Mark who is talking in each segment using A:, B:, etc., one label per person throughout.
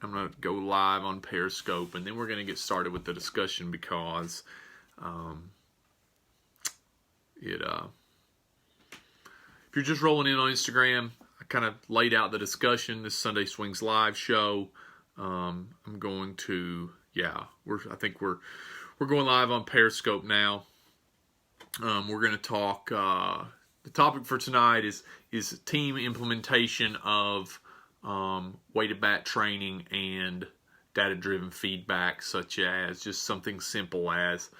A: I'm going to go live on Periscope, and then we're going to get started with the discussion because if you're just rolling in on Instagram, I kind of laid out the discussion, this Sunday Swings live show. I'm going to, I think we're going live on Periscope now. We're going to talk, the topic for tonight is team implementation of weighted bat training and data-driven feedback, such as just something simple as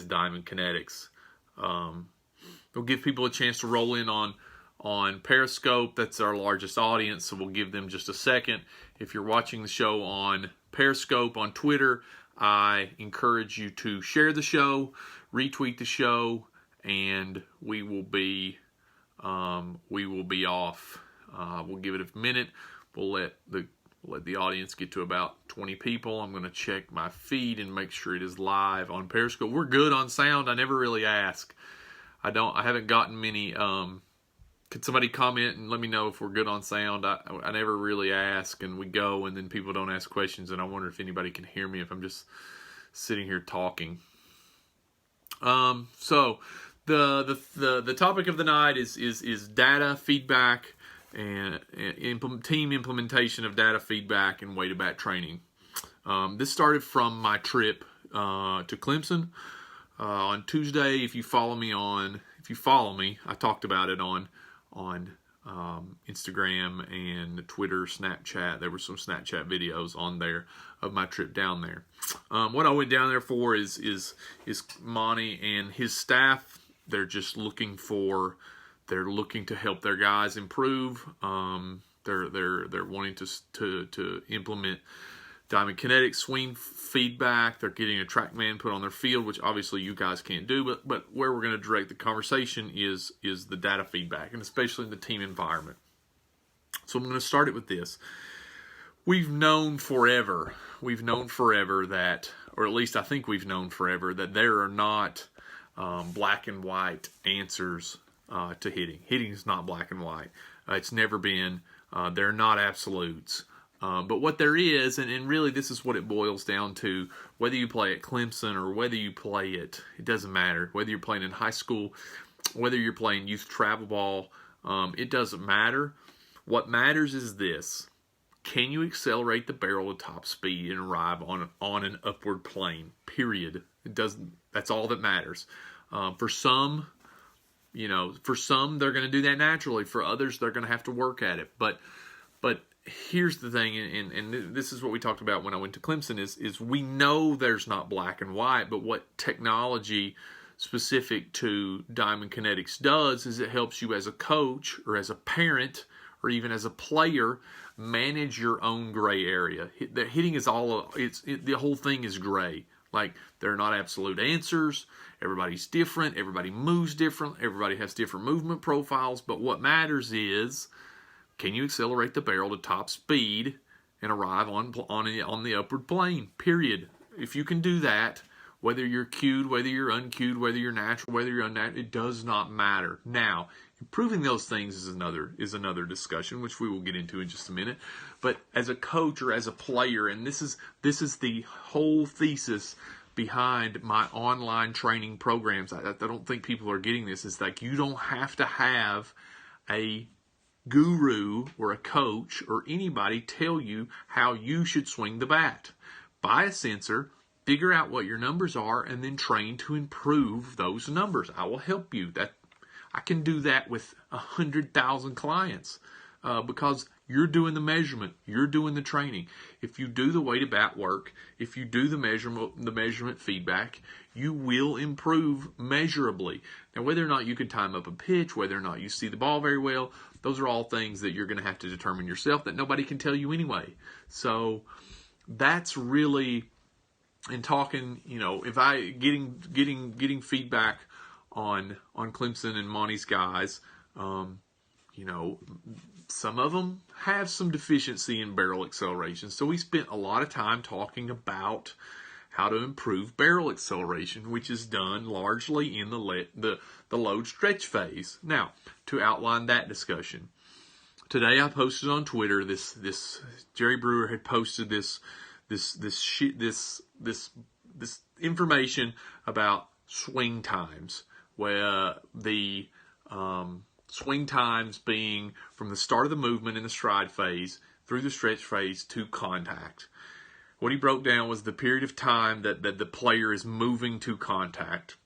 A: diamond kinetics. We'll give people a chance to roll in on Periscope. That's our largest audience, so we'll give them just a second. If you're watching the show on Periscope, on Twitter, I encourage you to share the show, retweet the show, and we will be off. We'll give it a minute. We'll let the audience get to about 20 people. I'm going to check my feed and make sure it is live on Periscope. We're good on sound. I never really ask. I haven't gotten many. Could somebody comment and let me know if we're good on sound? I never really ask, and we go, and then people don't ask questions, and I wonder if anybody can hear me if I'm just sitting here talking. So the topic of the night is data feedback and team implementation of data feedback and weighted bat training. This started from my trip to Clemson on Tuesday. If you follow me, I talked about it on Instagram and Twitter, Snapchat. There were some Snapchat videos on there of my trip down there. What I went down there for is Monty and his staff. They're just looking to help their guys improve. They're wanting to implement diamond kinetic swing feedback. They're getting a TrackMan put on their field, which obviously you guys can't do. But where we're going to direct the conversation is the data feedback, and especially in the team environment. So I'm going to start it with this. We've known forever that, or at least I think we've known forever, that there are not black and white answers to hitting. Hitting is not black and white. It's never been. They're not absolutes. But what there is, and really this is what it boils down to, whether you play at Clemson or whether you play it doesn't matter. Whether you're playing in high school, whether you're playing youth travel ball, it doesn't matter. What matters is this: can you accelerate the barrel to top speed and arrive on an upward plane? Period. It doesn't. That's all that matters. For some, they're going to do that naturally. For others, they're going to have to work at it. But here's the thing, and this is what we talked about when I went to Clemson, is we know there's not black and white, but what technology specific to diamond kinetics does is it helps you as a coach or as a parent or even as a player manage your own gray area. The hitting is the whole thing is gray. Like, they're not absolute answers. Everybody's different. Everybody moves different. Everybody has different movement profiles. But what matters is, can you accelerate the barrel to top speed and arrive on the upward plane? Period. If you can do that, whether you're cued, whether you're uncued, whether you're natural, whether you're unnatural, it does not matter. Now, improving those things is another discussion, which we will get into in just a minute. But as a coach or as a player, and this is the whole thesis behind my online training programs. I don't think people are getting this. It's like, you don't have to have a guru or a coach or anybody tell you how you should swing the bat. Buy a sensor, figure out what your numbers are, and then train to improve those numbers. I will help you. I can do that with 100,000 clients because you're doing the measurement, you're doing the training. If you do the weighted bat work, if you do the measurement feedback, you will improve measurably. Now, whether or not you can time up a pitch, whether or not you see the ball very well, those are all things that you're going to have to determine yourself that nobody can tell you anyway. So that's really, in talking, if I getting feedback on Clemson and Monty's guys, some of them have some deficiency in barrel acceleration. So we spent a lot of time talking about how to improve barrel acceleration, which is done largely in the load stretch phase. Now, to outline that discussion, today I posted on Twitter this Jerry Brewer had posted this information about swing times, where the swing times being from the start of the movement in the stride phase through the stretch phase to contact. What he broke down was the period of time that the player is moving to contact.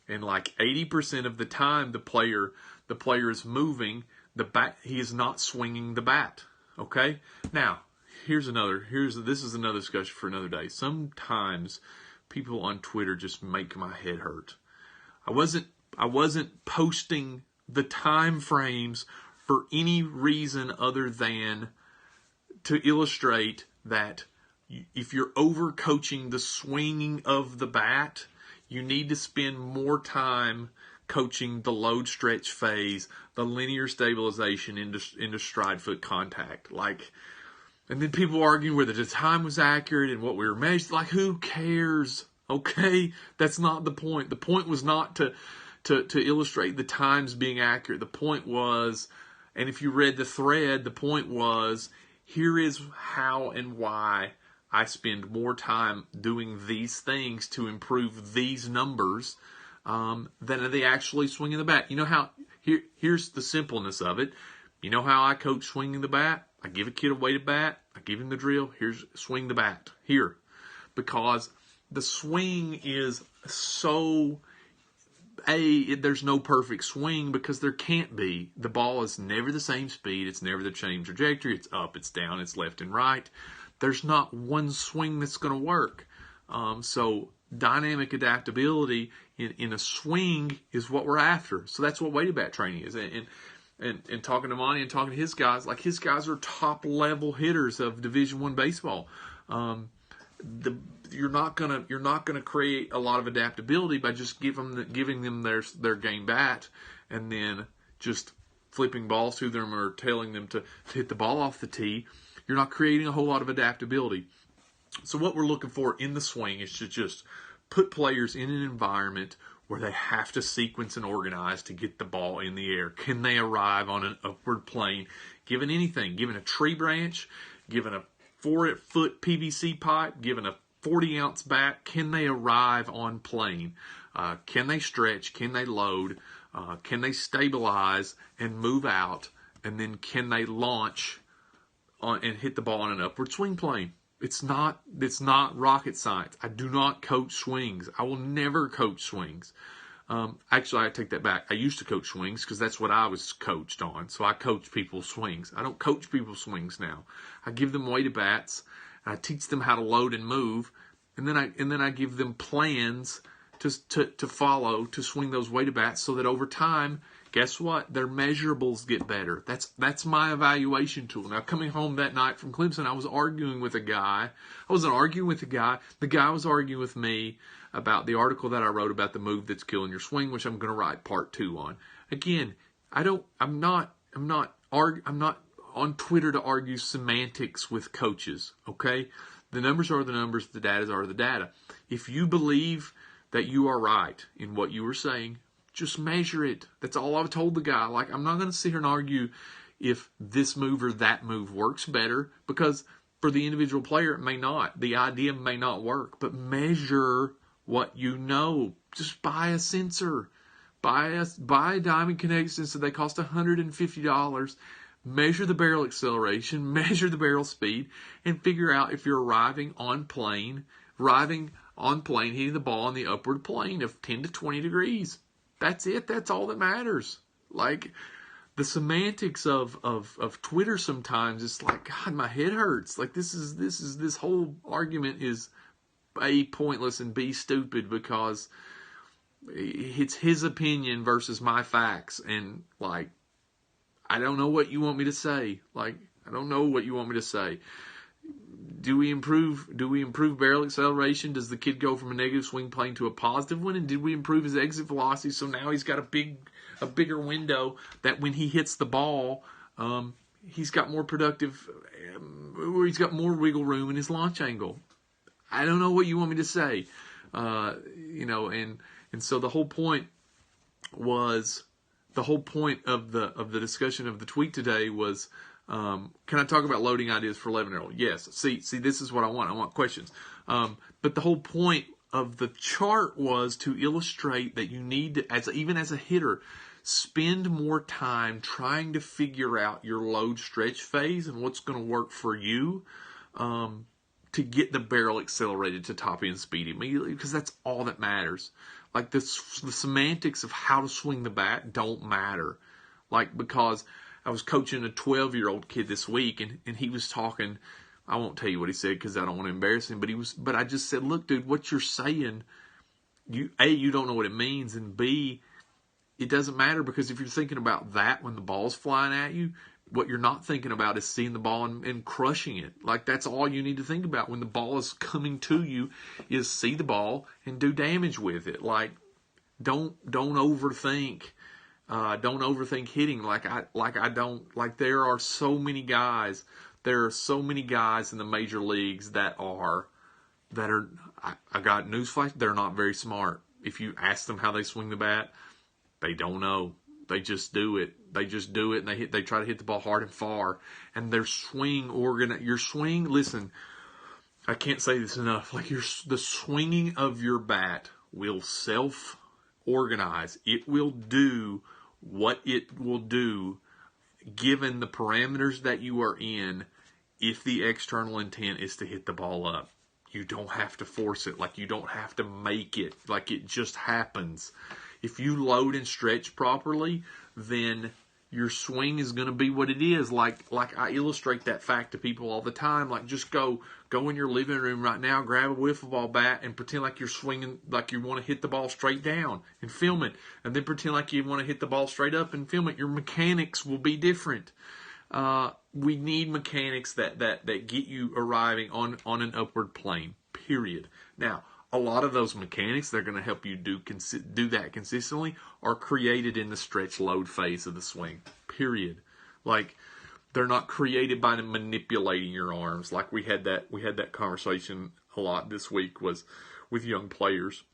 A: And like 80% of the time the player is moving the bat, he is not swinging the bat. Okay? Now, this is another discussion for another day. Sometimes people on Twitter just make my head hurt. I wasn't posting the time frames for any reason other than to illustrate that if you're overcoaching the swinging of the bat, you need to spend more time coaching the load stretch phase, the linear stabilization into stride foot contact. And then people arguing whether the time was accurate and what we were measuring. Like, who cares? Okay? That's not the point. The point was not to illustrate the times being accurate. The point was, and if you read the thread, the point was, here is how and why I spend more time doing these things to improve these numbers than they actually swinging the bat. You know how, here's the simpleness of it. You know how I coach swinging the bat? I give a kid a weighted bat. I give him the drill. Here's swing the bat. Here. Because the swing is so... there's no perfect swing because there can't be. The ball is never the same speed. It's never the same trajectory. It's up, it's down, it's left and right. There's not one swing that's going to work. So dynamic adaptability in a swing is what we're after. So that's what weighted bat training is. And talking to Monty and talking to his guys, like his guys are top level hitters of Division I baseball. You're not gonna create a lot of adaptability by just giving them their game bat and then just flipping balls to them or telling them to hit the ball off the tee. You're not creating a whole lot of adaptability. So what we're looking for in the swing is to just put players in an environment where they have to sequence and organize to get the ball in the air. Can they arrive on an upward plane, given anything, given a tree branch, given a 4-foot PVC pipe, given a 40-ounce bat? Can they arrive on plane? Can they stretch? Can they load? Can they stabilize and move out? And then can they launch and hit the ball on an upward swing plane? It's not rocket science. I do not coach swings. I will never coach swings. Actually, I take that back. I used to coach swings because that's what I was coached on. So I coach people's swings. I don't coach people's swings now. I give them weighted bats. I teach them how to load and move, and then I give them plans to follow to swing those weighted bats so that over time, guess what? Their measurables get better. That's my evaluation tool. Now, coming home that night from Clemson, I was arguing with a guy. I wasn't arguing with the guy. The guy was arguing with me about the article that I wrote about the move that's killing your swing, which I'm going to write part 2 on. Again, I'm not on Twitter to argue semantics with coaches, okay? The numbers are the numbers, the data are the data. If you believe that you are right in what you were saying, just measure it. That's all I've told the guy. Like, I'm not going to sit here and argue if this move or that move works better, because for the individual player, it may not. The idea may not work, but measure what you know. Just buy a sensor. Buy a Diamond Connect sensor. They cost $150. Measure the barrel acceleration, measure the barrel speed, and figure out if you're arriving on plane, hitting the ball on the upward plane of 10 to 20 degrees. That's it. That's all that matters. Like, the semantics of Twitter sometimes, it's like, God, my head hurts. Like, this whole argument is A, pointless, and B, stupid, because it's his opinion versus my facts. And, like, I don't know what you want me to say. Like, I don't know what you want me to say. Do we improve barrel acceleration? Does the kid go from a negative swing plane to a positive one? And did we improve his exit velocity so now he's got a bigger window that when he hits the ball, he's got more productive, or he's got more wiggle room in his launch angle? I don't know what you want me to say. And so the whole point of the discussion of the tweet today was Can I talk about loading ideas for 11-year-old? Yes. See, this is what I want. I want questions. But the whole point of the chart was to illustrate that you need to, even as a hitter, spend more time trying to figure out your load stretch phase and what's going to work for you to get the barrel accelerated to top end speed immediately, because that's all that matters. Like the semantics of how to swing the bat don't matter. Like, because I was coaching a 12-year-old kid this week, and he was talking. I won't tell you what he said because I don't want to embarrass him. But I just said, look, dude, what you're saying, you don't know what it means, and B, it doesn't matter, because if you're thinking about that when the ball's flying at you, what you're not thinking about is seeing the ball and crushing it. Like, that's all you need to think about when the ball is coming to you, is see the ball and do damage with it. Like, don't overthink. Don't overthink hitting. There are so many guys. There are so many guys in the major leagues that are. I got newsflash. They're not very smart. If you ask them how they swing the bat, they don't know. They just do it. And they try to hit the ball hard and far. And their swing your swing. Listen, I can't say this enough. Like, the swinging of your bat will self-organize. It will do what it will do given the parameters that you are in, if the external intent is to hit the ball up. You don't have to force it. Like, you don't have to make it. Like, it just happens. If you load and stretch properly, then your swing is going to be what it is. Like I illustrate that fact to people all the time. Like, just go in your living room right now, grab a wiffle ball bat, and pretend like you're swinging, like you want to hit the ball straight down, and film it. And then pretend like you want to hit the ball straight up and film it. Your mechanics will be different. We need mechanics that get you arriving on an upward plane, period. Now, a lot of those mechanics that are going to help you do that consistently are created in the stretch load phase of the swing, period. Like, they're not created by manipulating your arms. Like, we had that conversation a lot this week was with young players.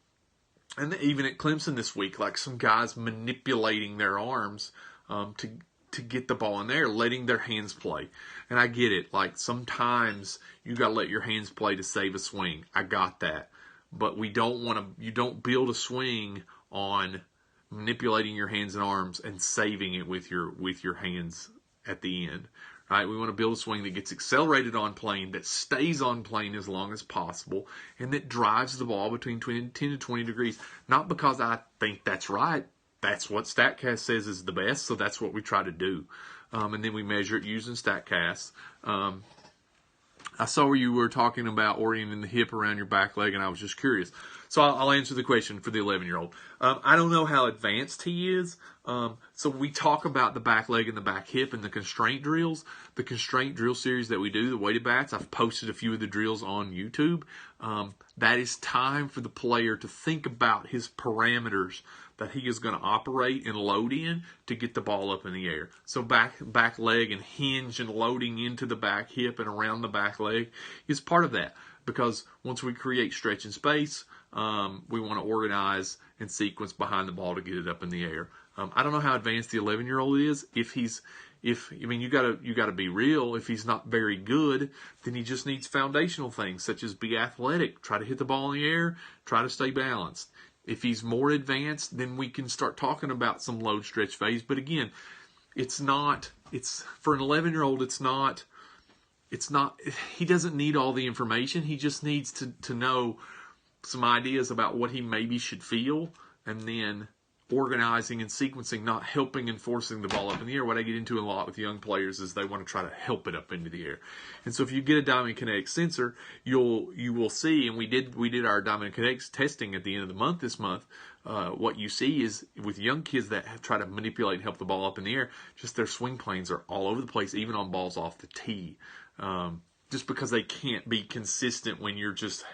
A: And even at Clemson this week, like, some guys manipulating their arms to get the ball in there, letting their hands play. And I get it. Like, sometimes you got to let your hands play to save a swing. I got that. But you don't build a swing on manipulating your hands and arms and saving it with your hands at the end, right? We want to build a swing that gets accelerated on plane, that stays on plane as long as possible, and that drives the ball between 10 to 20 degrees. Not because I think that's right. That's what StatCast says is the best, so that's what we try to do. And then we measure it using StatCast. I saw where you were talking about orienting the hip around your back leg, and I was just curious. So I'll answer the question for the 11-year-old. I don't know how advanced he is. So we talk about the back leg and the back hip and the constraint drills. The constraint drill series that we do, the weighted bats, I've posted a few of the drills on YouTube. That is time for the player to think about his parameters that he is going to operate and load in to get the ball up in the air. So back leg and hinge and loading into the back hip and around the back leg is part of that. Because once we create stretch and space, we want to organize and sequence behind the ball to get it up in the air. I don't know how advanced the 11-year-old is. You gotta be real. If he's not very good, then he just needs foundational things such as be athletic, try to hit the ball in the air, try to stay balanced. If he's more advanced, then we can start talking about some load stretch phase. But again, it's for an 11-year-old, he doesn't need all the information. He just needs to know some ideas about what he maybe should feel, and then organizing and sequencing, not helping and forcing the ball up in the air. What I get into a lot with young players is they want to try to help it up into the air. And so if you get a Diamond Kinetics sensor, you will see, and we did our Diamond Kinetics testing at the end of the month this month. What you see is with young kids that try to manipulate and help the ball up in the air, just their swing planes are all over the place, even on balls off the tee. Just because they can't be consistent when you're just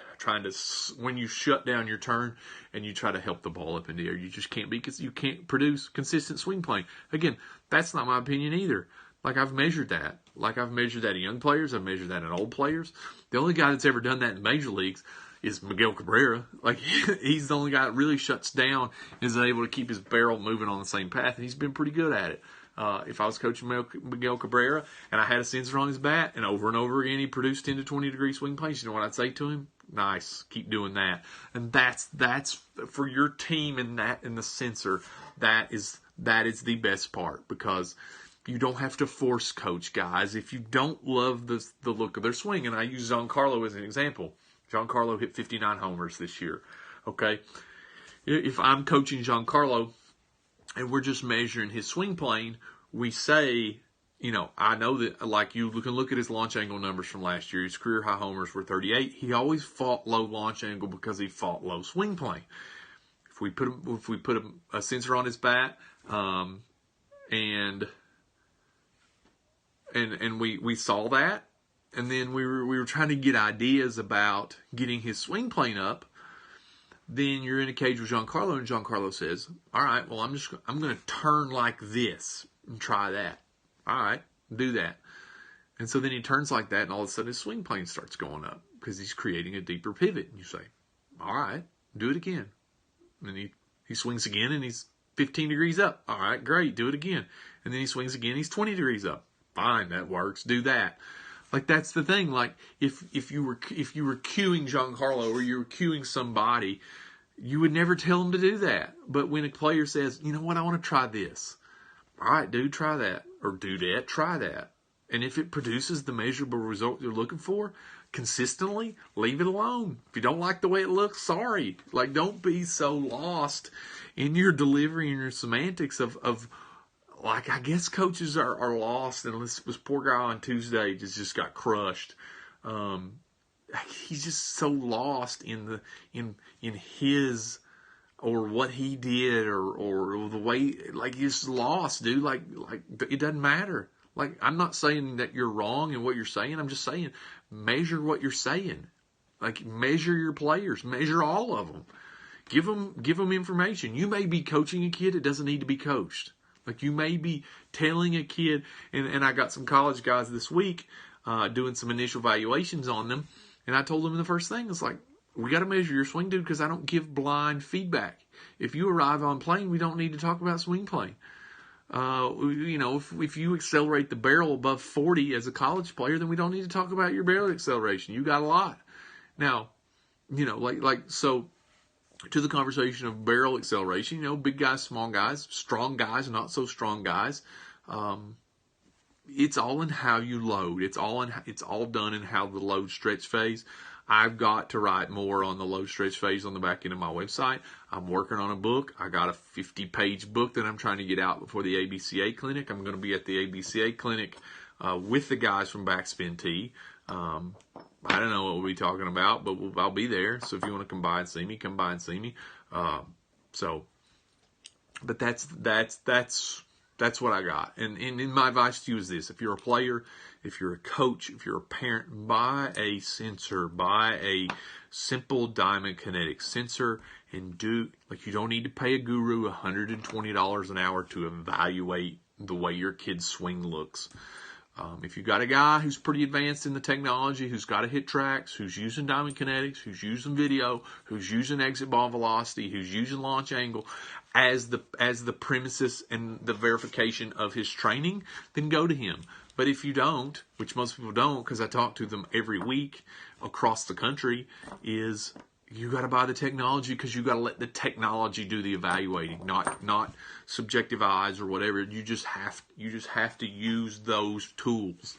A: when you shut down your turn and you try to help the ball up in the air. You just can't you can't produce consistent swing plane. Again, that's not my opinion either. Like, I've measured that. Like, I've measured that in young players. I've measured that in old players. The only guy that's ever done that in major leagues is Miguel Cabrera. Like, he's the only guy that really shuts down and is able to keep his barrel moving on the same path, and he's been pretty good at it. If I was coaching Miguel Cabrera and I had a sensor on his bat and over again he produced 10 to 20 degree swing planes, you know what I'd say to him? Nice, keep doing that. And that's for your team in the sensor. That is the best part, because you don't have to force coach guys if you don't love the look of their swing. And I use Giancarlo as an example. Giancarlo hit 59 homers this year. Okay, if I'm coaching Giancarlo and we're just measuring his swing plane, we say, you know, I know that, like, you can look at his launch angle numbers from last year. His career high homers were 38. He always fought low launch angle because he fought low swing plane. If we put a sensor on his bat, and we saw that, and then we were trying to get ideas about getting his swing plane up, then you're in a cage with Giancarlo, and Giancarlo says, all right, well, I'm going to turn like this and try that. All right, do that. And so then he turns like that, and all of a sudden his swing plane starts going up because he's creating a deeper pivot. And you say, all right, do it again. And then he swings again, and he's 15 degrees up. All right, great, do it again. And then he swings again, he's 20 degrees up. Fine, that works, do that. Like, that's the thing. Like, if you were cueing Giancarlo or you were cueing somebody, you would never tell them to do that. But when a player says, you know what, I want to try this. All right, dude, try that. Or do that, try that. And if it produces the measurable result you're looking for consistently, leave it alone. If you don't like the way it looks, sorry. Like, don't be so lost in your delivery and your semantics of like, I guess coaches are lost. And this poor guy on Tuesday just got crushed. He's just so lost in his, or what he did, or the way, like, he's just lost, dude. Like it doesn't matter. Like, I'm not saying that you're wrong in what you're saying. I'm just saying, measure what you're saying. Like, measure your players. Measure all of them. Give them information. You may be coaching a kid that doesn't need to be coached. Like, you may be telling a kid, and I got some college guys this week doing some initial evaluations on them, and I told them the first thing is, like, we got to measure your swing, dude, because I don't give blind feedback. If you arrive on plane, we don't need to talk about swing plane. You know, if you accelerate the barrel above 40 as a college player, then we don't need to talk about your barrel acceleration. You got a lot. Now, you know, like so, to the conversation of barrel acceleration, you know, big guys, small guys, strong guys, not so strong guys. It's all in how you load. It's all done in how the load stretch phase. I've got to write more on the load stretch phase on the back end of my website. I'm working on a book. I got a 50-page book that I'm trying to get out before the ABCA clinic. I'm going to be at the ABCA clinic with the guys from Backspin Tee. I don't know what we'll be talking about, but I'll be there. So if you want to come by and see me, come by and see me. But that's what I got. And my advice to you is this: if you're a player, if you're a coach, if you're a parent, buy a sensor, buy a simple Diamond Kinetic sensor, and you don't need to pay a guru $120 an hour to evaluate the way your kid's swing looks. If you've got a guy who's pretty advanced in the technology, who's got a hit tracks, who's using Diamond Kinetics, who's using video, who's using exit ball velocity, who's using launch angle as the premises and the verification of his training, then go to him. But if you don't, which most people don't, because I talk to them every week across the country, is you got to buy the technology, because you got to let the technology do the evaluating, not subjective eyes or whatever. You just have to use those tools.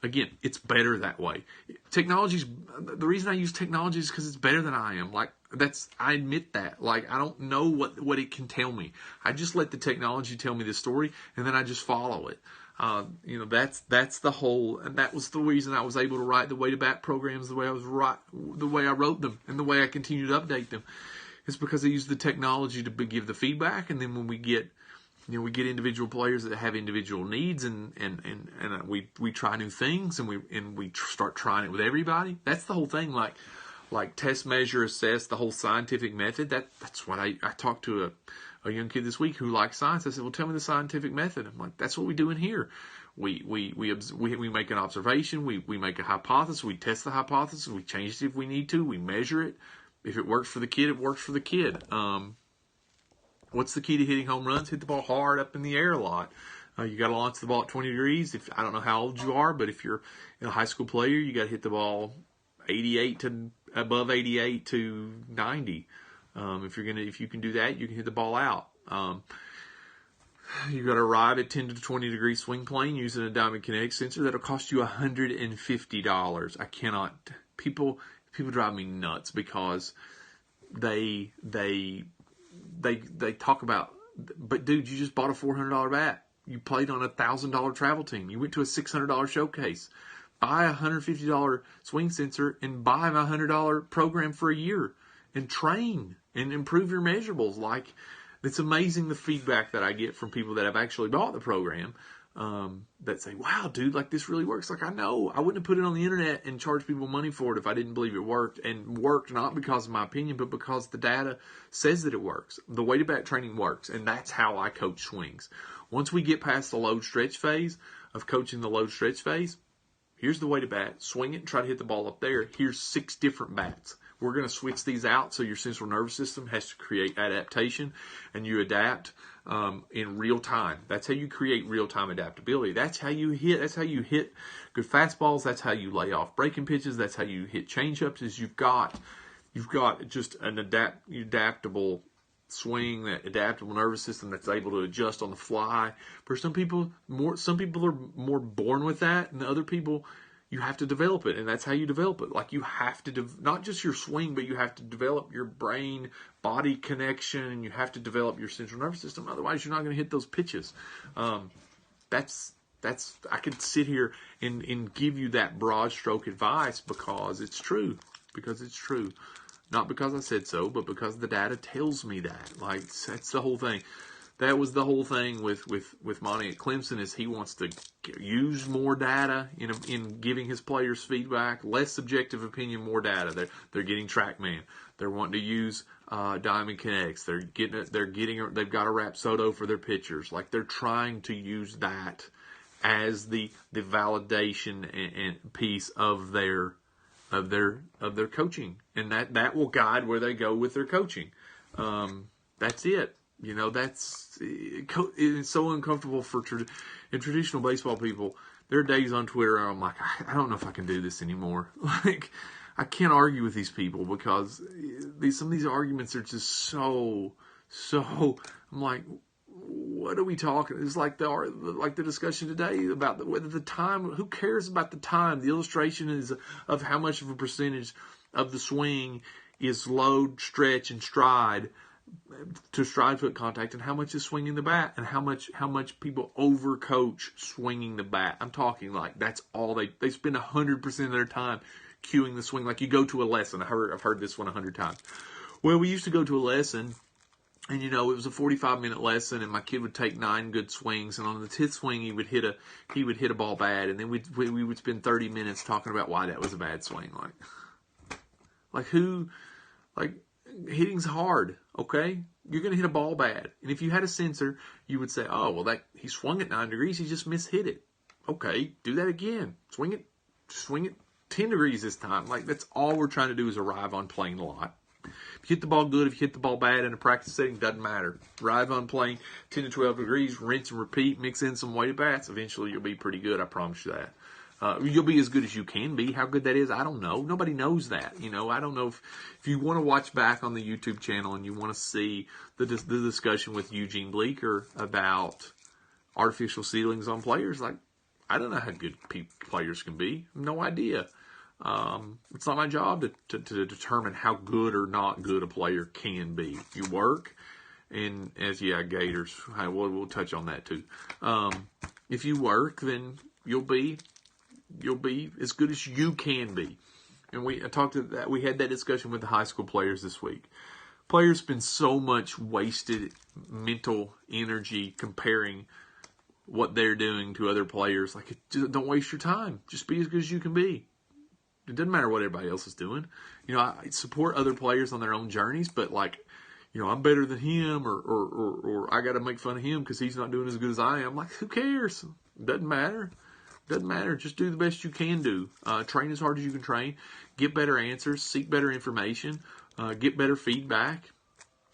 A: Again, it's better that way. The reason I use technology is because it's better than I am. I admit that. Like, I don't know what it can tell me. I just let the technology tell me the story, and then I just follow it. That's the whole, and that was the reason I was able to write the Way to Bat programs the way I wrote them, and the way I continue to update them. It's because I use the technology to give the feedback, and then when we get individual players that have individual needs, and we try new things, and we start trying it with everybody. That's the whole thing. Like test, measure, assess, the whole scientific method. That's what I talked to a young kid this week who likes science. I said, well, tell me the scientific method. I'm like, that's what we do in here. We make an observation. We make a hypothesis. We test the hypothesis. We change it if we need to. We measure it. If it works for the kid, it works for the kid. What's the key to hitting home runs? Hit the ball hard up in the air a lot. You got to launch the ball at 20 degrees. If I don't know how old you are, but if you're a high school player, you got to hit the ball 88 to above 88 to 90. If you can do that, you can hit the ball out. You got to arrive at 10 to 20 degree swing plane using a Diamond Kinetic sensor. That'll cost you $150. I cannot. People drive me nuts because they talk about. But dude, you just bought a $400 bat. You played on a $1,000 travel team. You went to a $600 showcase. Buy a $150 swing sensor and buy a $100 program for a year and train and improve your measurables. Like, it's amazing the feedback that I get from people that have actually bought the program that say, wow, dude, like this really works. Like, I know I wouldn't have put it on the internet and charged people money for it if I didn't believe it worked, and worked not because of my opinion, but because the data says that it works. The weighted bat training works, and that's how I coach swings. Once we get past the load stretch phase of coaching the load stretch phase, here's the weighted bat, swing it and try to hit the ball up there. Here's 6 different bats. We're going to switch these out so your central nervous system has to create adaptation, and you adapt in real time. That's how you create real-time adaptability. That's how you hit. That's how you hit good fastballs. That's how you lay off breaking pitches. That's how you hit changeups. Is you've got just an adaptable swing, that adaptable nervous system that's able to adjust on the fly. For some people are more born with that, and other people, you have to develop it, and that's how you develop it. Like, you have to not just your swing, but you have to develop your brain-body connection, and you have to develop your central nervous system. Otherwise, you're not going to hit those pitches. That's I could sit here and give you that broad stroke advice because it's true. Not because I said so, but because the data tells me that. Like, that's the whole thing. That was the whole thing with Monty at Clemson, is he wants to use more data in giving his players feedback, less subjective opinion, more data. They're getting TrackMan. They're wanting to use Diamond Kinetics. They've got a Rapsodo for their pitchers. Like, they're trying to use that as the validation and piece of their coaching, and that will guide where they go with their coaching. That's it. It's so uncomfortable for traditional baseball people. There are days on Twitter where I'm like, I don't know if I can do this anymore. Like, I can't argue with these people because some of these arguments are just so. I'm like, what are we talking? It's like the discussion today about whether the time. Who cares about the time? The illustration is of how much of a percentage of the swing is load, stretch, and stride to stride foot contact, and how much is swinging the bat, and how much people overcoach swinging the bat. I'm talking like that's all they spend 100% of their time cueing the swing. Like, you go to a lesson. I've heard this one 100 times. Well, we used to go to a lesson, and it was a 45-minute lesson, and my kid would take 9 good swings, and on the 10th swing he would hit a ball bad, and then we would spend 30 minutes talking about why that was a bad swing. Hitting's hard, okay? You're going to hit a ball bad. And if you had a sensor, you would say, oh, well, he swung at 9 degrees, he just mishit it. Okay, do that again. Swing it 10 degrees this time. Like, that's all we're trying to do is arrive on playing a lot. If you hit the ball good, if you hit the ball bad in a practice setting, doesn't matter. Arrive on playing 10 to 12 degrees, rinse and repeat, mix in some weighted bats. Eventually, you'll be pretty good, I promise you that. You'll be as good as you can be. How good that is, I don't know. Nobody knows that. I don't know if you want to watch back on the YouTube channel and you want to see the discussion with Eugene Bleeker about artificial ceilings on players. Like, I don't know how good players can be. No idea. It's not my job to determine how good or not good a player can be. You work, and Gators. We'll touch on that too. If you work, then you'll be as good as you can be. And we had that discussion with the high school players this week. Players spend so much wasted mental energy comparing what they're doing to other players. Like, don't waste your time. Just be as good as you can be. It doesn't matter what everybody else is doing. I support other players on their own journeys, but I'm better than him, or I got to make fun of him because he's not doing as good as I am. Like, who cares? Doesn't matter. Doesn't matter. Just do the best you can do. Train as hard as you can train. Get better answers. Seek better information. Get better feedback.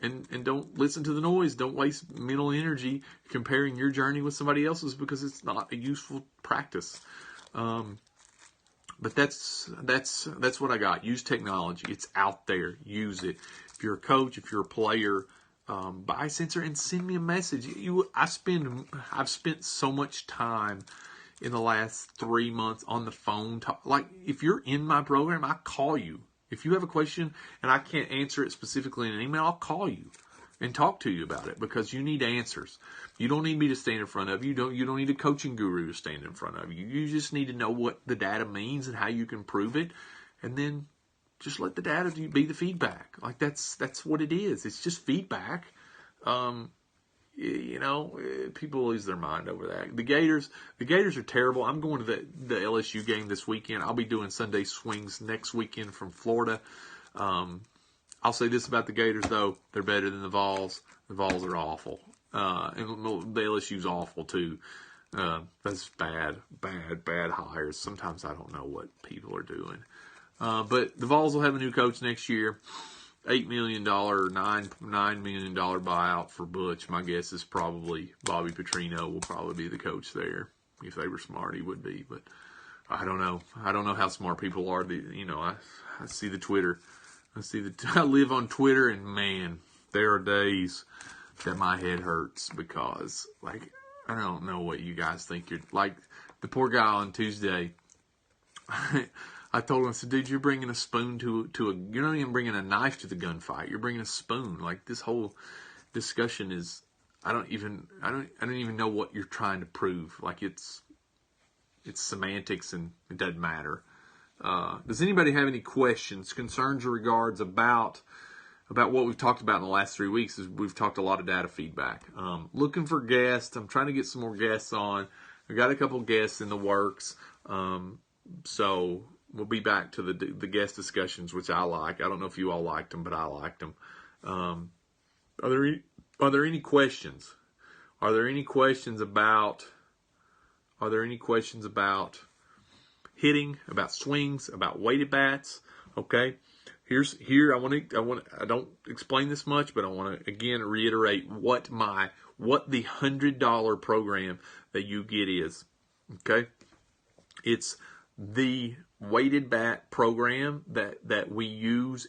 A: and don't listen to the noise. Don't waste mental energy comparing your journey with somebody else's, because it's not a useful practice. But that's what I got. Use technology. It's out there. Use it. If you're a coach, if you're a player, buy a sensor and send me a message. I've spent so much time in the last 3 months on the phone. Like, if you're in my program, I call you. If you have a question and I can't answer it specifically in an email, I'll call you and talk to you about it, because you need answers. You don't need me to stand in front of you. You don't need a coaching guru to stand in front of you. You just need to know what the data means and how you can prove it, and then just let the data be the feedback. Like, that's what it is. It's just feedback. People lose their mind over that. The Gators are terrible. I'm going to the LSU game this weekend. I'll be doing Sunday swings next weekend from Florida. I'll say this about the Gators, though. They're better than the Vols. The Vols are awful. And the LSU's awful, too. That's bad hires. Sometimes I don't know what people are doing. But the Vols will have a new coach next year. $8 million, $9 million buyout for Butch. My guess is probably Bobby Petrino will probably be the coach there. If they were smart, he would be. But I don't know. I don't know how smart people are. I see the Twitter. I live on Twitter, and man, there are days that my head hurts, because, like, I don't know what you guys think. You're like the poor guy on Tuesday. I told him, I said, dude, you're bringing a spoon you're not even bringing a knife to the gunfight. You're bringing a spoon. Like, this whole discussion is, I don't even know what you're trying to prove. Like, it's semantics, and it doesn't matter. Does anybody have any questions, concerns, or regards about what we've talked about in the last 3 weeks? Is we've talked a lot of data feedback. Looking for guests. I'm trying to get some more guests on. I got a couple guests in the works. So we'll be back to the guest discussions, which I like. I don't know if you all liked them, but I liked them. Are there any questions? Are there any questions about hitting, about swings, about weighted bats? Okay. I don't explain this much, but I want to again reiterate what the $100 program that you get is. Okay. It's the weighted bat program that we use,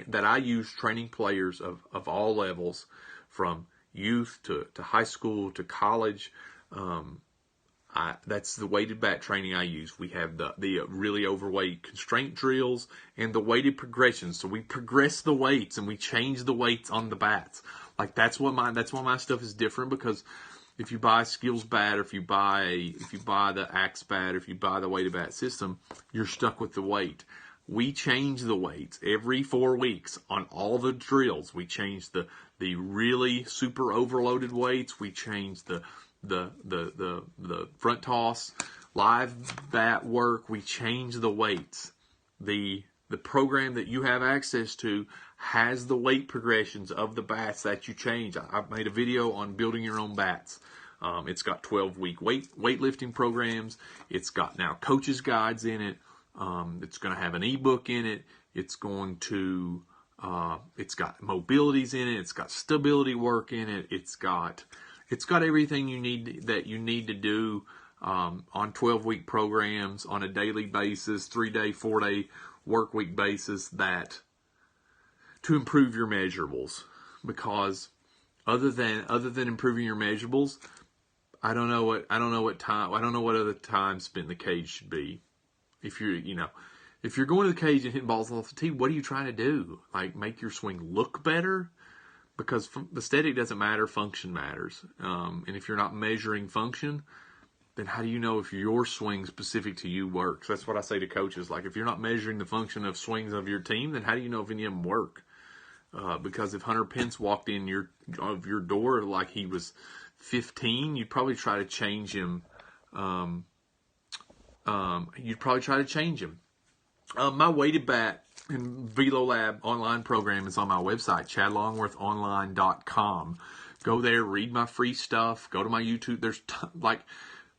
A: that I use training players of all levels, from youth to high school to college. That's the weighted bat training I use. We have the really overweight constraint drills and the weighted progressions. So we progress the weights and we change the weights on the bats. Like, that's why my stuff is different, because if you buy skills bat, or if you buy the axe bat, or if you buy the weighted bat system, you're stuck with the weight. We change the weights every 4 weeks on all the drills. We change the really super overloaded weights. We change the front toss, live bat work. We change the weights. The program that you have access to has the weight progressions of the bats that you change. I've made a video on building your own bats. It's got 12-week weightlifting programs. It's got now coaches guides in it. It's going to have an ebook in it. It's got mobilities in it. It's got stability work in it. It's got everything you need to do on 12-week programs on a daily basis, 3-day, 4-day work week basis, that to improve your measurables. Because other than improving your measurables, I don't know what other time spent in the cage should be. If you're going to the cage and hitting balls off the tee, what are you trying to do? Like, make your swing look better? Because aesthetic doesn't matter, function matters. And if you're not measuring function, then how do you know if your swing specific to you works? That's what I say to coaches. Like, if you're not measuring the function of swings of your team, then how do you know if any of them work? Because if Hunter Pence walked in your door like he was 15, you'd probably try to change him. My weighted bat and Velo Lab online program is on my website, chadlongworthonline.com. Go there, read my free stuff. Go to my YouTube. There's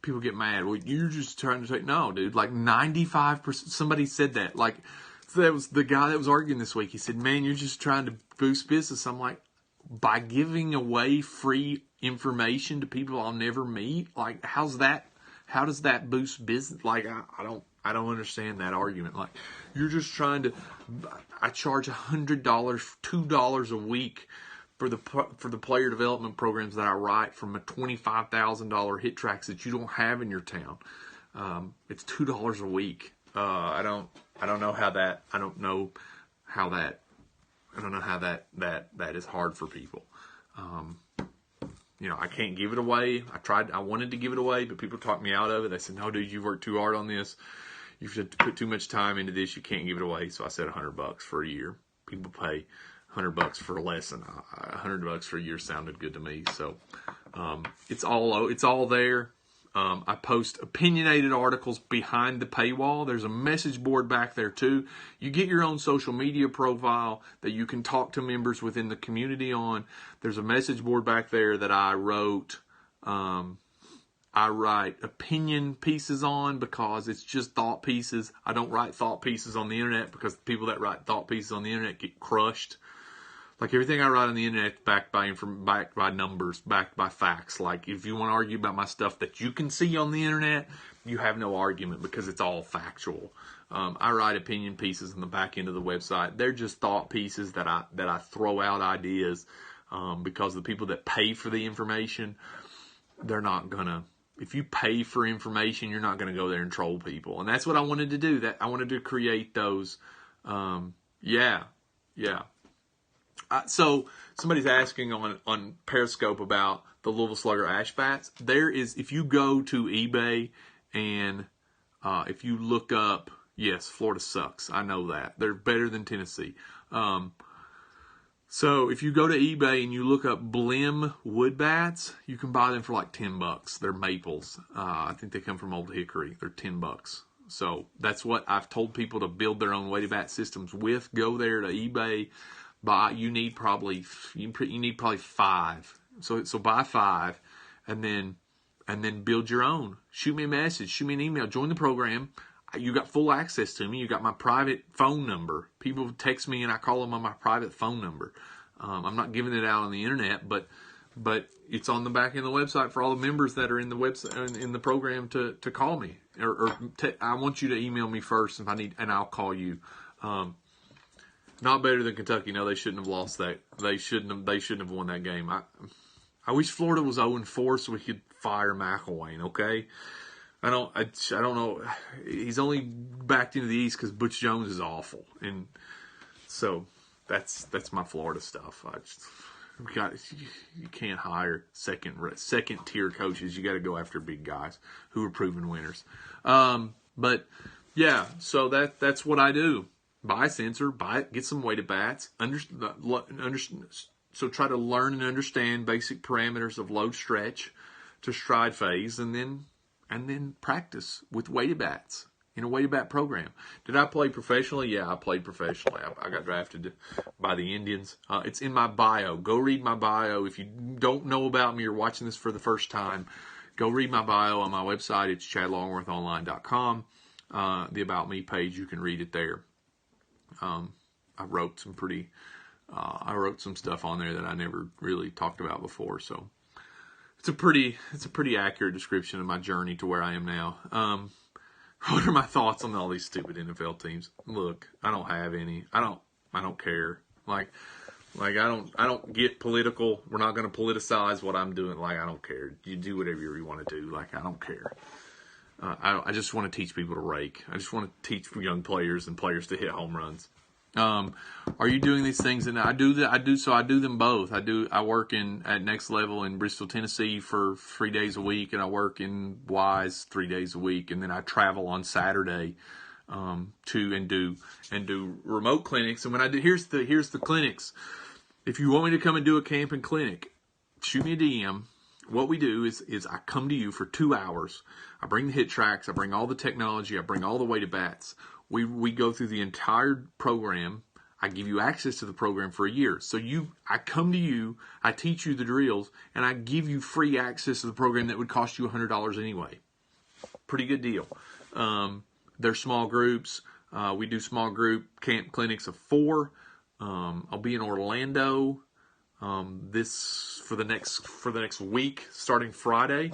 A: people get mad. Well, you're just trying to say, no, dude. Like 95%. Somebody said that. Like that was the guy that was arguing this week. He said, man, you're just trying to boost business. I'm like, by giving away free information to people I'll never meet? Like, how does that boost business? Like, I don't understand that argument. Like, you're just trying to, I charge $100, $2 a week for the player development programs that I write from a $25,000 hit tracks that you don't have in your town. It's $2 a week. I don't know how that is hard for people. I can't give it away. I wanted to give it away, but people talked me out of it. They said, no, dude, you've worked too hard on this. You've put too much time into this. You can't give it away. So I said $100 for a year. People pay $100 for a lesson. $100 for a year sounded good to me. So, it's all there. I post opinionated articles behind the paywall. There's a message board back there too. You get your own social media profile that you can talk to members within the community on. There's a message board back there that I wrote. I write opinion pieces on because it's just thought pieces. I don't write thought pieces on the internet because the people that write thought pieces on the internet get crushed. Like, everything I write on the internet is backed by numbers, backed by facts. Like, if you want to argue about my stuff that you can see on the internet, you have no argument because it's all factual. I write opinion pieces in the back end of the website. They're just thought pieces that I throw out ideas because the people that pay for the information, they're not gonna. If you pay for information, you're not gonna go there and troll people, and that's what I wanted to do. That I wanted to create those. Yeah. So somebody's asking on Periscope about the Louisville Slugger ash bats. If you go to eBay and if you look up, yes, Florida sucks. I know that. They're better than Tennessee. So if you go to eBay and you look up Blim wood bats, you can buy them for like $10. They're maples. I think they come from Old Hickory. They're $10. So that's what I've told people to build their own weighted bat systems with. Go there to eBay. You need probably 5. So buy 5 and then build your own. Shoot me a message, shoot me an email, join the program. You got full access to me. You got my private phone number. People text me and I call them on my private phone number. I'm not giving it out on the internet, but it's on the back end of the website for all the members that are in the website in the program to call me I want you to email me first if I need, and I'll call you. Not better than Kentucky. No, they shouldn't have lost that. They shouldn't have won that game. I wish Florida was 0-4 so we could fire McElwain. Okay, I don't know. He's only backed into the East because Butch Jones is awful, and so that's my Florida stuff. You can't hire second tier coaches. You got to go after big guys who are proven winners. But yeah, so that's what I do. Buy a sensor, get some weighted bats. So try to learn and understand basic parameters of load stretch to stride phase, and then practice with weighted bats in a weighted bat program. Did I play professionally? Yeah, I played professionally. I got drafted by the Indians. It's in my bio. Go read my bio. If you don't know about me or watching this for the first time, go read my bio on my website. It's chadlongworthonline.com. The About Me page, you can read it there. I wrote some stuff on there that I never really talked about before, so it's a pretty accurate description of my journey to where I am now. What are my thoughts on all these stupid NFL teams? Look, I don't have any. I don't care. Like I don't get political. We're not going to politicize what I'm doing. Like, I don't care. You do whatever you want to do. Like, I don't care. I just want to teach people to rake. I just want to teach young players and players to hit home runs. Are you doing these things? And I do them both. I work at Next Level in Bristol, Tennessee for 3 days a week, and I work in Wise 3 days a week, and then I travel on Saturday to do remote clinics. And when I do, here's the clinics. If you want me to come and do a camping clinic, shoot me a DM. What we do is I come to you for 2 hours. I bring the hit tracks. I bring all the technology. I bring all the weighted bats. We go through the entire program. I give you access to the program for a year. So I come to you, I teach you the drills, and I give you free access to the program that would cost you $100 anyway. Pretty good deal. They're small groups. We do small group camp clinics of 4. I'll be in Orlando for the next week, starting Friday.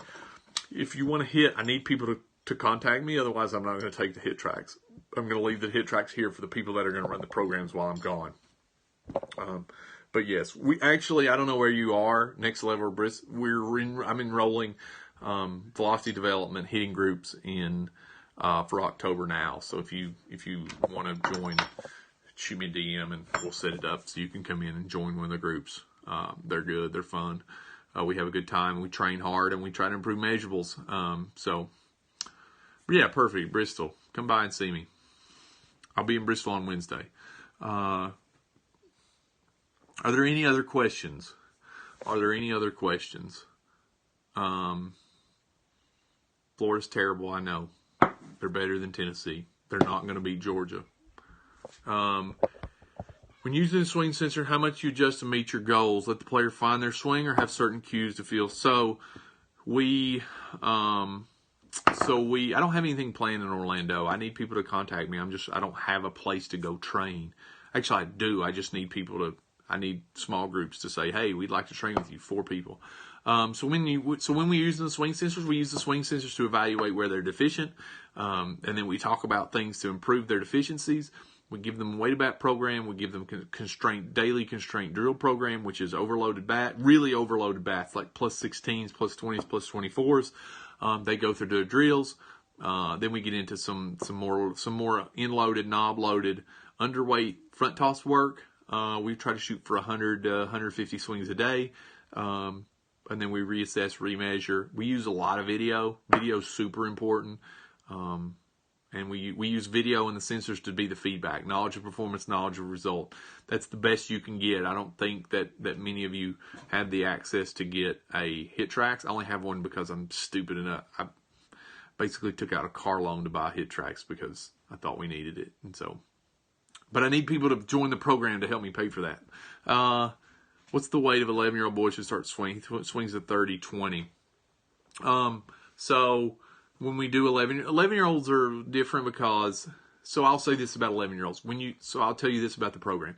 A: If you want to hit, I need people to contact me. Otherwise, I'm not going to take the hit tracks. I'm going to leave the hit tracks here for the people that are going to run the programs while I'm gone. But yes, I don't know where you are. Next Level Bristol. I'm enrolling velocity development hitting groups in for October now. So if you want to join, shoot me a DM and we'll set it up so you can come in and join one of the groups. They're good. They're fun. We have a good time. We train hard and we try to improve measurables. Yeah, perfect. Bristol. Come by and see me. I'll be in Bristol on Wednesday. Are there any other questions? Florida's terrible, I know. They're better than Tennessee. They're not going to beat Georgia. When using the swing sensor, how much you adjust to meet your goals? Let the player find their swing or have certain cues to feel. So I don't have anything planned in Orlando. I need people to contact me. I don't have a place to go train. Actually, I do. I just need I need small groups to say, hey, we'd like to train with you, 4 people. So when we use the swing sensors, we use the swing sensors to evaluate where they're deficient. And then we talk about things to improve their deficiencies. We give them a weighted bat program. We give them daily constraint drill program, which is really overloaded bats, like plus 16s, plus 20s, plus 24s. They go through their drills. Then we get into some more in-loaded, knob-loaded, underweight front toss work. We try to shoot for 100 to 150 swings a day. And then we reassess, remeasure. We use a lot of video. Video is super important. And we use video and the sensors to be the feedback. Knowledge of performance, knowledge of result. That's the best you can get. I don't think that many of you have the access to get a hit tracks. I only have one because I'm stupid enough. I basically took out a car loan to buy hit tracks because I thought we needed it. But I need people to join the program to help me pay for that. What's the weight of 11-year-old boy should start swinging? Swings at 30-20. So when we do 11-year-olds are different because, so I'll say this about 11-year-olds. I'll tell you this about the program.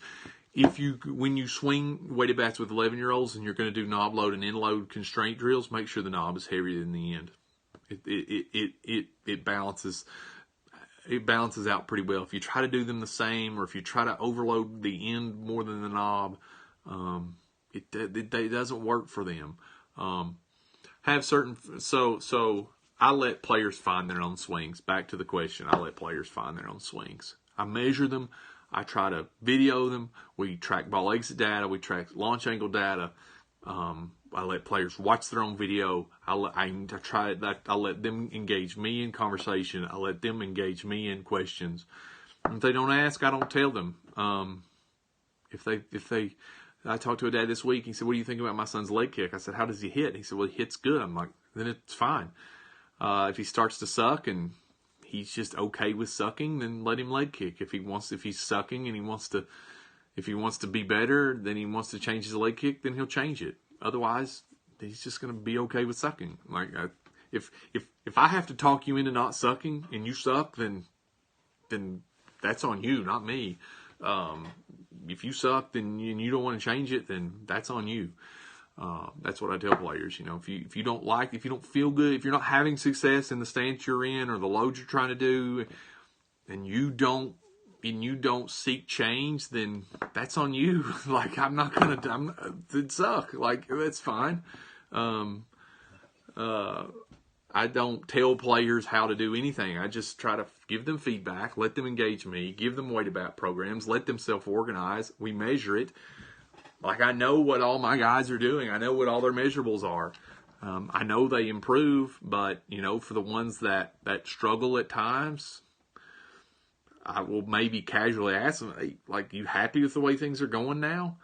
A: When you swing weighted bats with 11-year-olds and you're going to do knob load and end load constraint drills, make sure the knob is heavier than the end. It balances out pretty well. If you try to do them the same, or if you try to overload the end more than the knob, it doesn't work for them. So I let players find their own swings. Back to the question, I let players find their own swings. I measure them. I try to video them. We track ball exit data. We track launch angle data. I let players watch their own video. I let them engage me in conversation. I let them engage me in questions. If they don't ask, I don't tell them. I talked to a dad this week. He said, "What do you think about my son's leg kick?" I said, "How does he hit?" He said, "Well, he hits good." I'm like, "Then it's fine." If he starts to suck and he's just okay with sucking, then let him leg kick. If he's sucking and if he wants to be better, then he wants to change his leg kick, then he'll change it. Otherwise, he's just going to be okay with sucking. Like, if I have to talk you into not sucking and you suck, then that's on you, not me. If you suck, then you don't want to change it, then that's on you. That's what I tell players. If you don't feel good, if you're not having success in the stance you're in or the load you're trying to do, and you don't seek change, then that's on you. Like, it'd suck. Like, that's fine. I don't tell players how to do anything. I just try to give them feedback, let them engage me, give them weighted bat programs, let them self-organize. We measure it. Like, I know what all my guys are doing. I know what all their measurables are. I know they improve, but, for the ones that struggle at times, I will maybe casually ask them, "Hey, like, you happy with the way things are going now?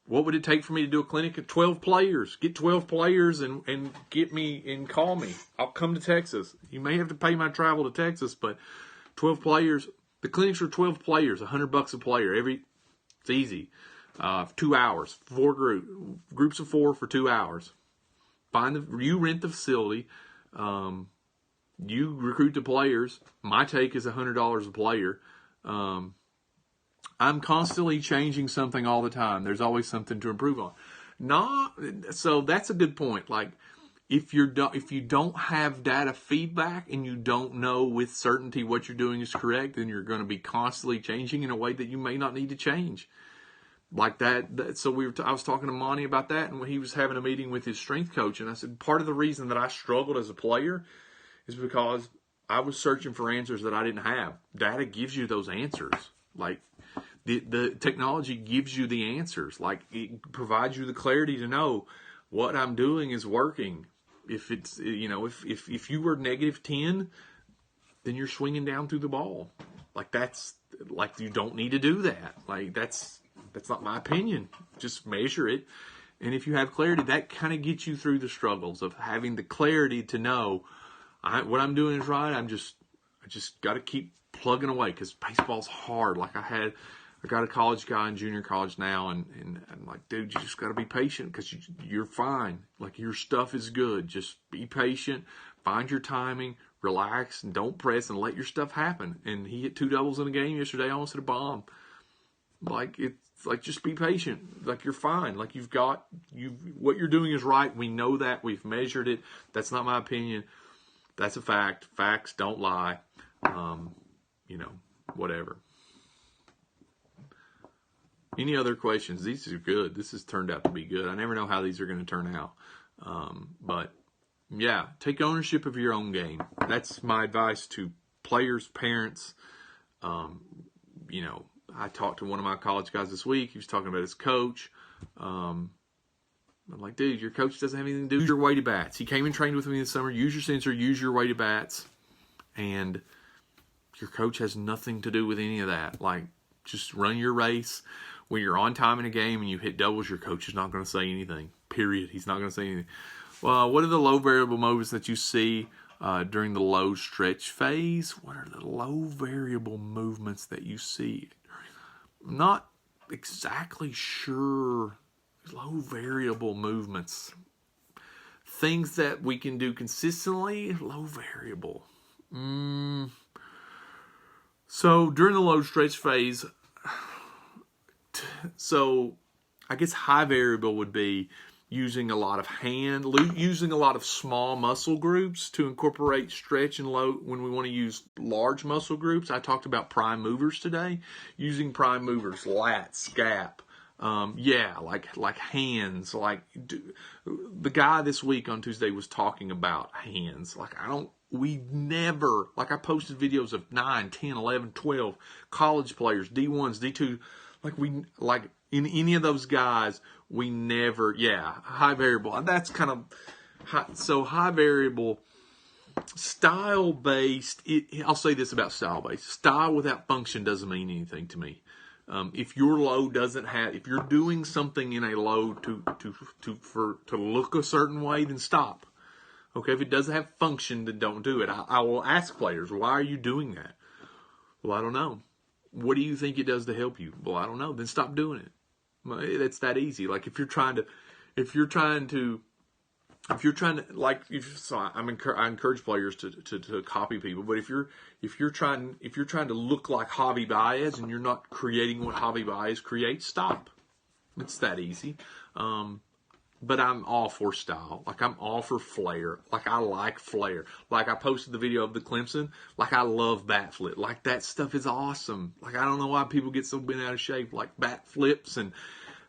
A: What would it take for me to do a clinic of 12 players? Get 12 players and get me and call me. I'll come to Texas. You may have to pay my travel to Texas, but 12 players. The clinics are 12 players, $100 a player. It's easy. 2 hours, 4 groups of 4 for 2 hours. You rent the facility, You recruit the players. My take is $100 a player. I'm constantly changing something all the time. There's always something to improve on. So that's a good point. Like, if you don't have data feedback and you don't know with certainty what you're doing is correct, then you're going to be constantly changing in a way that you may not need to change. Like that. So I was talking to Monty about that, and when he was having a meeting with his strength coach, and I said, part of the reason that I struggled as a player is because I was searching for answers that I didn't have. Data gives you those answers. Like, the technology gives you the answers. Like, it provides you the clarity to know what I'm doing is working. If it's, if you were -10, then you're swinging down through the ball. Like, you don't need to do that. Like, that's not my opinion. Just measure it. And if you have clarity, that kind of gets you through the struggles of having the clarity to know what I'm doing is right. I just got to keep plugging away, because baseball's hard. Like, I got a college guy in junior college now, and I'm like, dude, you just got to be patient, because you're fine. Like, your stuff is good. Just be patient, find your timing, relax, and don't press, and let your stuff happen. And he hit 2 doubles in a game yesterday, almost hit a bomb. Like, it's like, just be patient. Like, you're fine. Like, what you're doing is right. We know that. We've measured it. That's not my opinion. That's a fact. Facts don't lie. Whatever. Any other questions? These are good. This has turned out to be good. I never know how these are going to turn out. But yeah, take ownership of your own game. That's my advice to players, parents. I talked to one of my college guys this week. He was talking about his coach. I'm like, dude, your coach doesn't have anything to do with your weighted bats. He came and trained with me this summer. Use your sensor, use your weighted bats. And your coach has nothing to do with any of that. Like, just run your race. When you're on time in a game and you hit doubles, your coach is not going to say anything. Period. He's not going to say anything. Well, what are the low variable movements that you see during the low stretch phase? What are the low variable movements that you see? I'm not exactly sure. Low variable movements. Things that we can do consistently, low variable. So during the low stretch phase, so I guess high variable would be using a lot of using a lot of small muscle groups to incorporate stretch and low when we want to use large muscle groups. I talked about prime movers today, using prime movers, lats, scap. Like hands. Like, the guy this week on Tuesday was talking about hands. Like, I posted videos of 9, 10, 11, 12 college players, D1s, D2. Like in any of those guys, we never, high variable. That's kind of high. So high variable, style based. I'll say this about style based. Style without function doesn't mean anything to me. If your low if you're doing something in a low to look a certain way, then stop. Okay, if it doesn't have function, then don't do it. I will ask players, why are you doing that? Well, I don't know. What do you think it does to help you? Well, I don't know. Then stop doing it. It's that easy. Like, I encourage players to copy people. But if you're trying to look like Javi Baez and you're not creating what Javi Baez creates, stop. It's that easy. But I'm all for style. Like, I'm all for flair. Like, I like flair. Like, I posted the video of the Clemson. Like, I love bat flip. Like, that stuff is awesome. Like, I don't know why people get so bent out of shape. Like, bat flips, and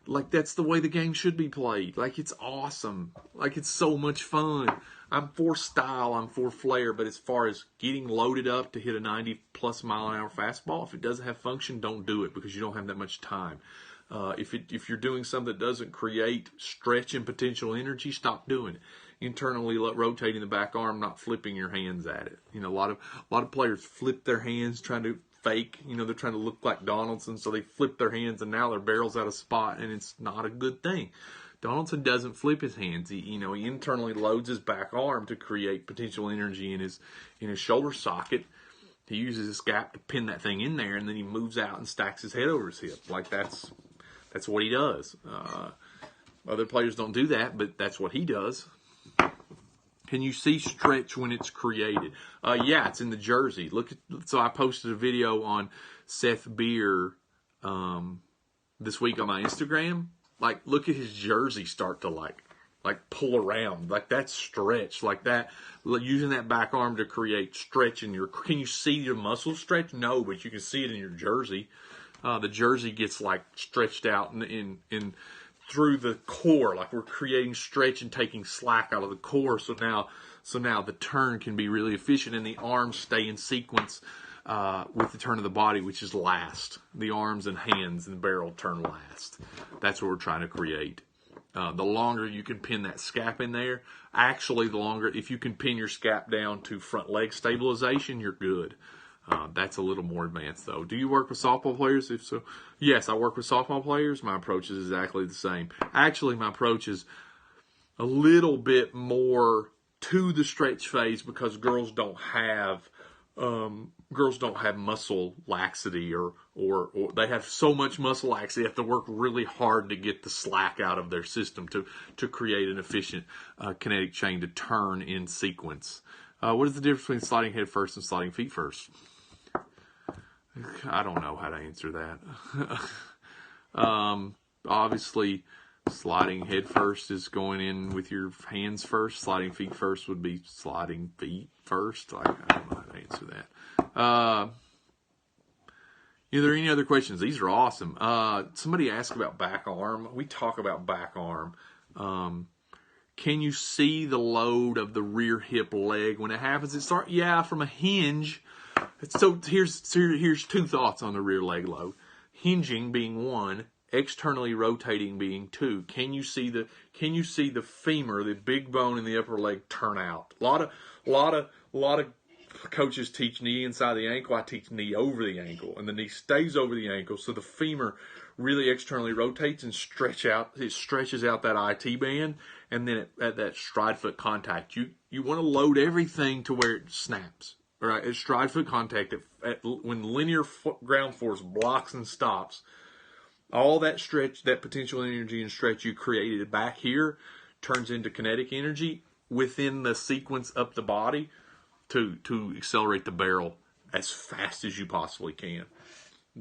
A: like, that's the way the game should be played. Like, it's awesome. Like, it's so much fun. I'm for style. I'm for flair. But as far as getting loaded up to hit a 90-plus mile-an-hour fastball, if it doesn't have function, don't do it, because you don't have that much time. If you're doing something that doesn't create stretch and potential energy, stop doing it. Internally rotating the back arm, not flipping your hands at it. A lot of players flip their hands trying to fake. They're trying to look like Donaldson, so they flip their hands, and now their barrel's out of spot, and it's not a good thing. Donaldson doesn't flip his hands. He internally loads his back arm to create potential energy in his shoulder socket. He uses his gap to pin that thing in there, and then he moves out and stacks his head over his hip. Like, that's what he does. Other players don't do that, but that's what he does. Can you see stretch when it's created? Yeah, it's in the jersey. So I posted a video on Seth Beer this week on my Instagram. Like, look at his jersey start to like pull around. Like, that's stretch. Like that, using that back arm to create stretch in your. Can you see your muscle stretch? No, but you can see it in your jersey. The jersey gets like stretched out in through the core, like we're creating stretch and taking slack out of the core. So now the turn can be really efficient, and the arms stay in sequence with the turn of the body, which is last. The arms and hands and the barrel turn last. That's what we're trying to create. The longer you can pin that scap in there, actually the longer, if you can pin your scap down to front leg stabilization, you're good. That's a little more advanced, though. Do you work with softball players? If so, yes, I work with softball players. My approach is exactly the same. Actually, my approach is a little bit more to the stretch phase because girls don't have muscle laxity or they have so much muscle laxity they have to work really hard to get the slack out of their system to create an efficient kinetic chain to turn in sequence. What is the difference between sliding head first and sliding feet first? I don't know how to answer that. Obviously, sliding head first is going in with your hands first. Sliding feet first would be sliding feet first. I don't know how to answer that. Are there any other questions? These are awesome. Somebody asked about back arm. We talk about back arm. Can you see the load of the rear hip leg when it happens? From a hinge. So here's two thoughts on the rear leg load. Hinging being one, externally rotating being two. Can you see the femur, the big bone in the upper leg, turn out? A lot of coaches teach knee inside the ankle. I teach knee over the ankle, and the knee stays over the ankle, so the femur really externally rotates and stretches out that IT band, and then at that stride foot contact, you want to load everything to where it snaps. Right, at stride foot contact, when linear ground force blocks and stops, all that stretch, that potential energy and stretch you created back here turns into kinetic energy within the sequence up the body to accelerate the barrel as fast as you possibly can.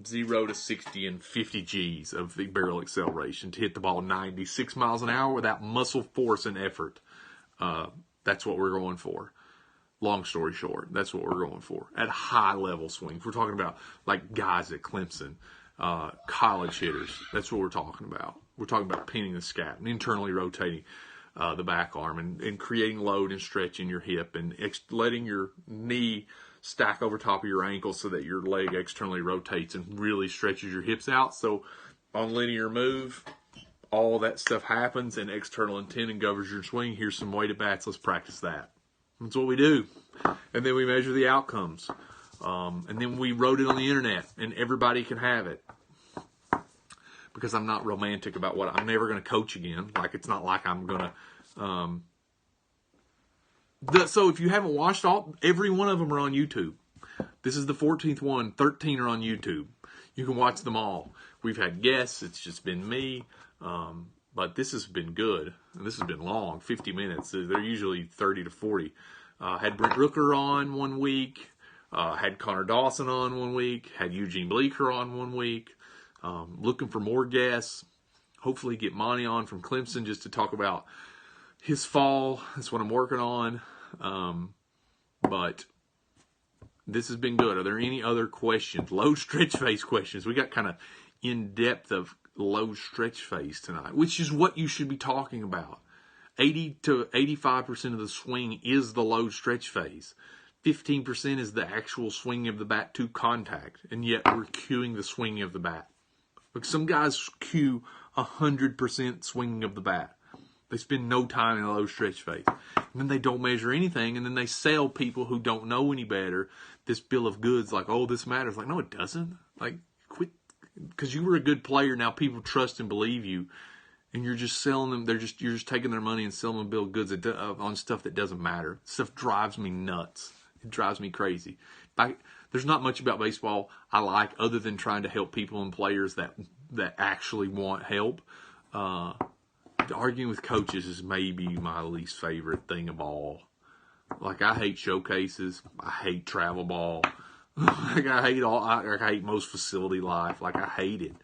A: 0 to 60 and 50 G's of the barrel acceleration to hit the ball 96 miles an hour without muscle force and effort. That's what we're going for. Long story short, that's what we're going for. At high level swings. We're talking about like guys at Clemson, college hitters. That's what we're talking about. We're talking about pinning the scap and internally rotating the back arm and creating load and stretch in your hip and letting your knee stack over top of your ankle so that your leg externally rotates and really stretches your hips out. So on linear move, all that stuff happens and external tendon governs your swing. Here's some weighted bats. Let's practice that. That's what we do. And then we measure the outcomes. And then we wrote it on the internet and everybody can have it. Because I'm not romantic about I'm never going to coach again. Like, it's not like I'm going to. So if you haven't watched every one of them are on YouTube. This is the 14th one. 13 are on YouTube. You can watch them all. We've had guests. It's just been me. But this has been good. And this has been long, 50 minutes. They're usually 30 to 40. Had Brent Rooker on one week. Had Connor Dawson on one week. Had Eugene Bleeker on one week. Looking for more guests. Hopefully get Monty on from Clemson just to talk about his fall. That's what I'm working on. But this has been good. Are there any other questions? Low stretch phase questions. We got kind of in depth of low stretch phase tonight, which is what you should be talking about. 80 to 85% of the swing is the low stretch phase. 15% is the actual swinging of the bat to contact, and yet we're cueing the swinging of the bat. Like, some guys cue 100% swinging of the bat. They spend no time in the low stretch phase. And then they don't measure anything, and then they sell people who don't know any better this bill of goods like, oh, this matters. Like, no, it doesn't. Like, quit. Because you were a good player, now people trust and believe you, and you're just selling them. You're just taking their money and selling them bill of goods on stuff that doesn't matter. Stuff drives me nuts. It drives me crazy. There's not much about baseball I like other than trying to help people and players that actually want help. Arguing with coaches is maybe my least favorite thing of all. Like, I hate showcases. I hate travel ball. Like, I hate most facility life. Like, I hate it.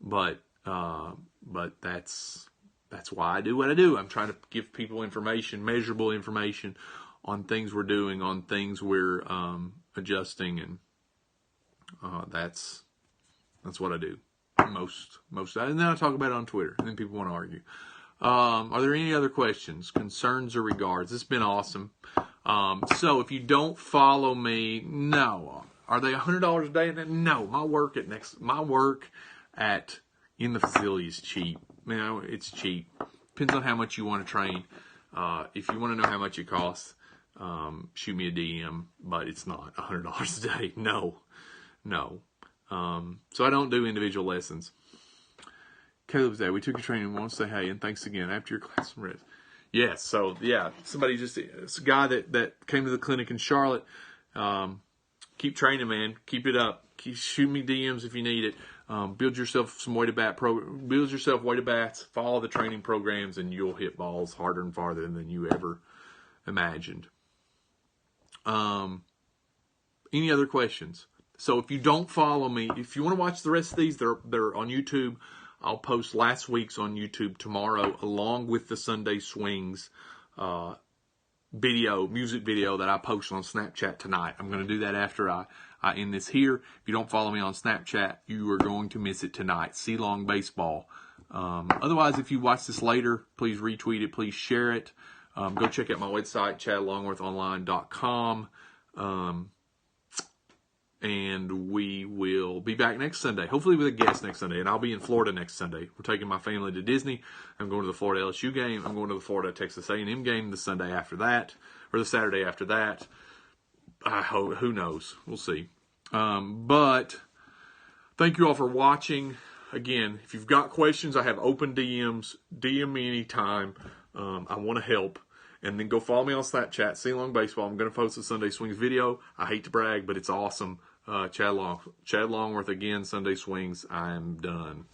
A: But that's why I do what I do. I'm trying to give people information, measurable information on things we're doing, on things we're adjusting, and that's what I do most. And then I talk about it on Twitter, and then people want to argue. Are there any other questions, concerns, or regards? It's been awesome. So if you don't follow me, no. Are they $100 a day? No. My work in the facility is cheap. You know, it's cheap. Depends on how much you want to train. If you want to know how much it costs, shoot me a DM. But it's not $100 a day. No. So I don't do individual lessons. Caleb's dad, we took your training. Want to say hey and thanks again after your class and rest. Yes, so yeah, it's a guy that came to the clinic in Charlotte. Keep training, man. Keep it up. Shoot me DMs if you need it. Build yourself some weighted bats. Follow the training programs, and you'll hit balls harder and farther than you ever imagined. Any other questions? So if you don't follow me, if you want to watch the rest of these, they're on YouTube. I'll post last week's on YouTube tomorrow, along with the Sunday Swings music video that I post on Snapchat tonight. I'm going to do that after I end this here. If you don't follow me on Snapchat, you are going to miss it tonight. See Long Baseball. Otherwise, if you watch this later, please retweet it. Please share it. Go check out my website, chadlongworthonline.com. And we will be back next Sunday, hopefully with a guest next Sunday. And I'll be in Florida next Sunday. We're taking my family to Disney. I'm going to the Florida LSU game. I'm going to the Florida Texas A&M game the Sunday after that, or the Saturday after that. I hope, who knows? We'll see. But thank you all for watching. Again, if you've got questions, I have open DMs. DM me anytime. I want to help. And then go follow me on Snapchat, See Long Baseball. I'm going to post a Sunday Swings video. I hate to brag, but it's awesome. Chad Longworth again, Sunday Swings. I'm done.